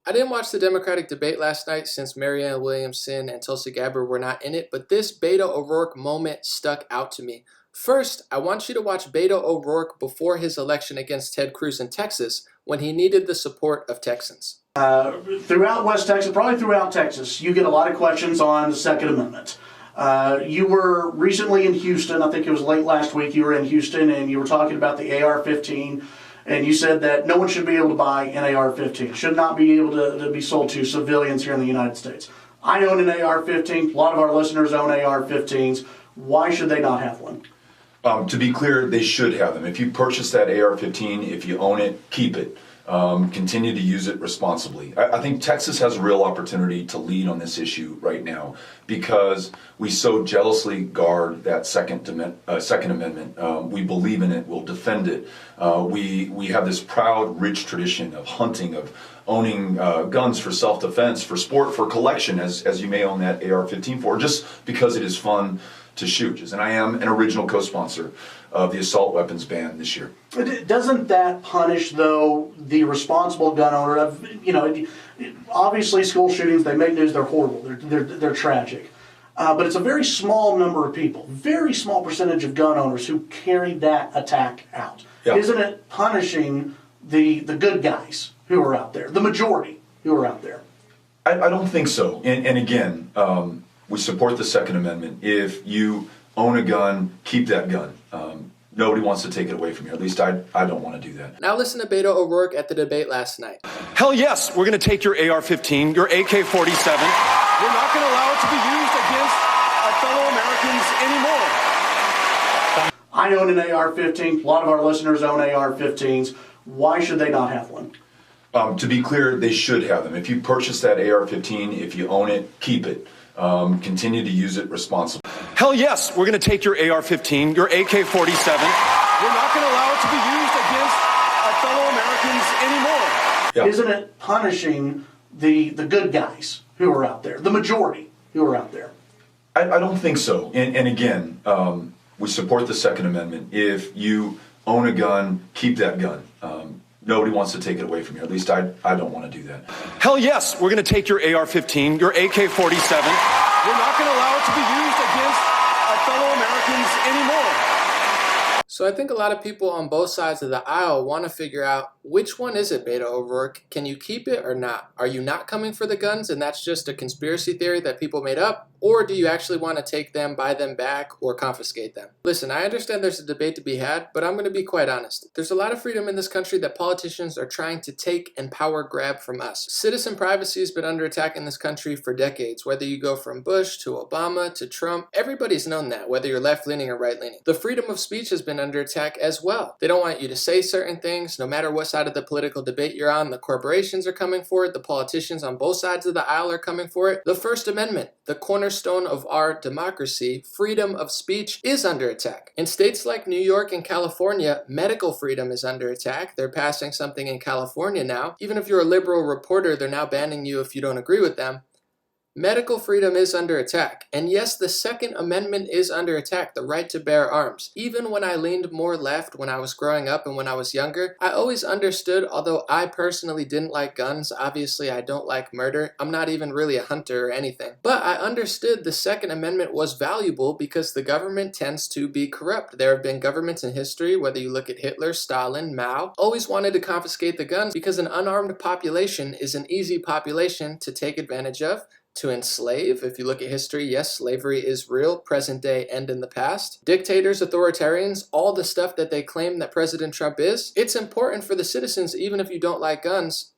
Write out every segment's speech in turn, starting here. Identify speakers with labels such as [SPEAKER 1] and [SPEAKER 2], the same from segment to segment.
[SPEAKER 1] I didn't watch the Democratic debate last night since Marianne Williamson and Tulsi Gabbard were not in it, but this Beto O'Rourke moment stuck out to me. First, I want you to watch Beto O'Rourke before his election against Ted Cruz in Texas when he needed the support of Texans.
[SPEAKER 2] Throughout West Texas, probably throughout Texas, you get a lot of questions on the Second Amendment. You were recently in Houston, I think it was late last week, you were in Houston and you were talking about the AR-15. And you said that no one should be able to buy an AR-15. Should not be able to be sold to civilians here in the United States. I own an AR-15. A lot of our listeners own AR-15s. Why should they not have one?
[SPEAKER 3] To be clear, they should have them. If you purchase that AR-15, if you own it, keep it. Continue to use it responsibly. I think Texas has a real opportunity to lead on this issue right now because we so jealously guard that Second Amendment. We believe in it. We'll defend it. We have this proud, rich tradition of hunting, of owning guns for self-defense, for sport, for collection, as you may own that AR-15 for, just because it is fun to shoot. And I am an original co-sponsor of the assault weapons ban this year.
[SPEAKER 2] Doesn't that punish, though, the responsible gun owner? Obviously school shootings, they make news, they're horrible, they're tragic. But it's a very small number of people, very small percentage of gun owners who carry that attack out. Yeah. Isn't it punishing the good guys who are out there, the majority who are out there?
[SPEAKER 3] I don't think so. And again, we support the Second Amendment. If you own a gun, keep that gun. Nobody wants to take it away from you. At least I don't want to do that.
[SPEAKER 1] Now listen to Beto O'Rourke at the debate last night.
[SPEAKER 4] Hell yes, we're going to take your AR-15, your AK-47. We're not going to allow it to be used against our fellow Americans anymore.
[SPEAKER 2] I own an AR-15. A lot of our listeners own AR-15s. Why should they not have one?
[SPEAKER 3] To be clear, they should have them. If you purchase that AR-15, if you own it, keep it. Continue to use it responsibly.
[SPEAKER 4] Hell yes, we're going to take your AR-15, your AK-47. We're not going to allow it to be used against our fellow Americans anymore.
[SPEAKER 3] Yeah.
[SPEAKER 2] Isn't it punishing the good guys who are out there, the majority who are out there?
[SPEAKER 3] I don't think so. And again, we support the Second Amendment. If you own a gun, keep that gun. Nobody wants to take it away from you. At least I don't want to do that.
[SPEAKER 4] Hell yes, we're going to take your AR-15, your AK-47. We're not going to allow it to be used against our fellow Americans anymore.
[SPEAKER 1] So I think a lot of people on both sides of the aisle want to figure out, which one is it, Beto O'Rourke? Can you keep it or not? Are you not coming for the guns and that's just a conspiracy theory that people made up? Or do you actually want to take them, buy them back, or confiscate them? Listen, I understand there's a debate to be had, but I'm going to be quite honest. There's a lot of freedom in this country that politicians are trying to take and power grab from us. Citizen privacy has been under attack in this country for decades. Whether you go from Bush to Obama to Trump, everybody's known that, whether you're left-leaning or right-leaning. The freedom of speech has been under attack as well. They don't want you to say certain things, no matter what side of the political debate you're on. The corporations are coming for it. The politicians on both sides of the aisle are coming for it. The First Amendment, the cornerstone of our democracy, freedom of speech, is under attack. In states like New York and California, medical freedom is under attack. They're passing something in California now. Even if you're a liberal reporter, they're now banning you if you don't agree with them. Medical freedom is under attack. And yes, the Second Amendment is under attack, the right to bear arms. Even when I leaned more left when I was growing up and when I was younger, I always understood, although I personally didn't like guns, obviously I don't like murder, I'm not even really a hunter or anything, but I understood the Second Amendment was valuable because the government tends to be corrupt. There have been governments in history, whether you look at Hitler, Stalin, Mao, always wanted to confiscate the guns because an unarmed population is an easy population to take advantage of, to enslave. If you look at history, yes, slavery is real, present day and in the past. Dictators, authoritarians, all the stuff that they claim that President Trump is, it's important for the citizens, even if you don't like guns,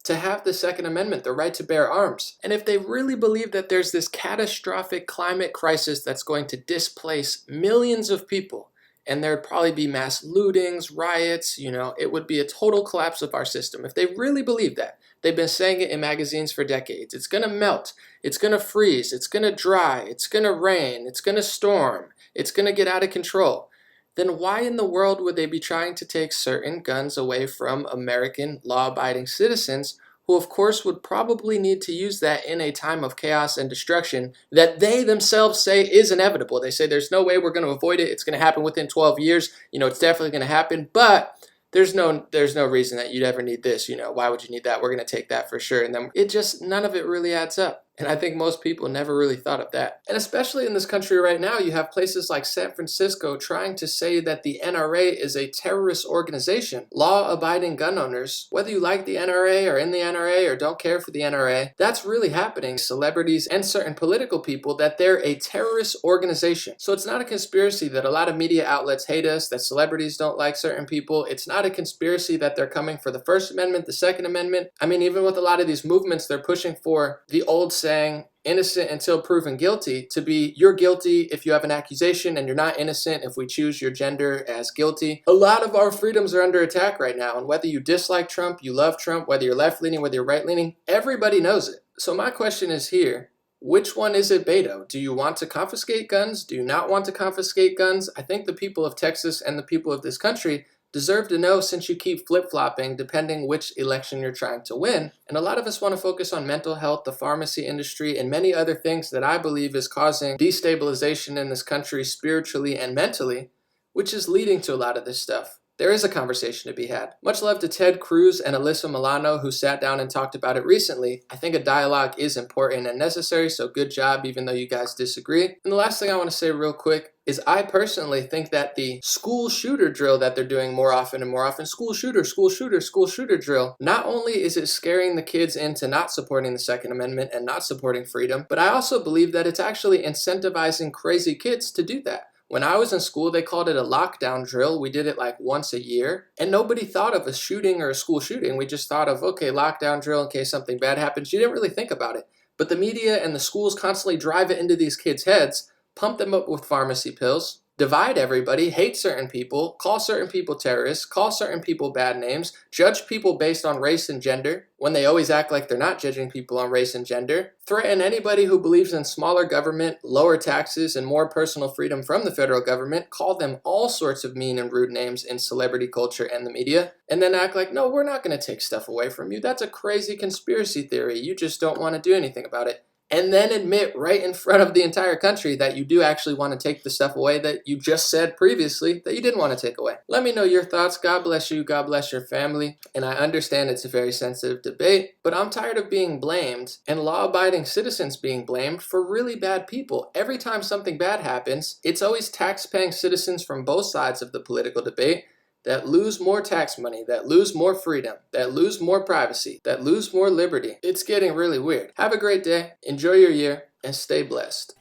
[SPEAKER 1] to have the Second Amendment, the right to bear arms. And if they really believe that there's this catastrophic climate crisis that's going to displace millions of people, and there'd probably be mass lootings, riots, it would be a total collapse of our system. If they really believe that, they've been saying it in magazines for decades. It's going to melt. It's going to freeze. It's going to dry. It's going to rain. It's going to storm. It's going to get out of control. Then why in the world would they be trying to take certain guns away from American law-abiding citizens who, of course, would probably need to use that in a time of chaos and destruction that they themselves say is inevitable? They say there's no way we're going to avoid it. It's going to happen within 12 years. It's definitely going to happen. But there's no reason that you'd ever need this, why would you need that? We're going to take that for sure. And then none of it really adds up. And I think most people never really thought of that. And especially in this country right now, you have places like San Francisco trying to say that the NRA is a terrorist organization. Law-abiding gun owners, whether you like the NRA or in the NRA or don't care for the NRA, that's really happening. Celebrities and certain political people, that they're a terrorist organization. So it's not a conspiracy that a lot of media outlets hate us, that celebrities don't like certain people. It's not a conspiracy that they're coming for the First Amendment, the Second Amendment. I mean, even with a lot of these movements, they're pushing for the old saying, innocent until proven guilty, to be you're guilty if you have an accusation and you're not innocent if we choose your gender as guilty. A lot of our freedoms are under attack right now, and whether you dislike Trump, you love Trump, whether you're left-leaning, whether you're right-leaning, everybody knows it. So my question is here, which one is it, Beto? Do you want to confiscate guns? Do you not want to confiscate guns? I think the people of Texas and the people of this country deserve to know, since you keep flip-flopping depending which election you're trying to win. And a lot of us want to focus on mental health, the pharmacy industry, and many other things that I believe is causing destabilization in this country spiritually and mentally, which is leading to a lot of this stuff. There is a conversation to be had. Much love to Ted Cruz and Alyssa Milano, who sat down and talked about it recently. I think a dialogue is important and necessary, so good job, even though you guys disagree. And the last thing I want to say real quick is I personally think that the school shooter drill that they're doing more often and more often, school shooter drill, not only is it scaring the kids into not supporting the Second Amendment and not supporting freedom, but I also believe that it's actually incentivizing crazy kids to do that. When I was in school, they called it a lockdown drill. We did it like once a year, and nobody thought of a shooting or a school shooting. We just thought of, okay, lockdown drill in case something bad happens. You didn't really think about it. But the media and the schools constantly drive it into these kids' heads, pump them up with pharmacy pills, divide everybody, hate certain people, call certain people terrorists, call certain people bad names, judge people based on race and gender, when they always act like they're not judging people on race and gender, threaten anybody who believes in smaller government, lower taxes, and more personal freedom from the federal government, call them all sorts of mean and rude names in celebrity culture and the media, and then act like, no, we're not going to take stuff away from you. That's a crazy conspiracy theory. You just don't want to do anything about it. And then admit right in front of the entire country that you do actually want to take the stuff away that you just said previously that you didn't want to take away. Let me know your thoughts. God bless you. God bless your family. And I understand it's a very sensitive debate, but I'm tired of being blamed and law-abiding citizens being blamed for really bad people. Every time something bad happens, it's always tax-paying citizens from both sides of the political debate that lose more tax money, that lose more freedom, that lose more privacy, that lose more liberty. It's getting really weird. Have a great day, enjoy your year, and stay blessed.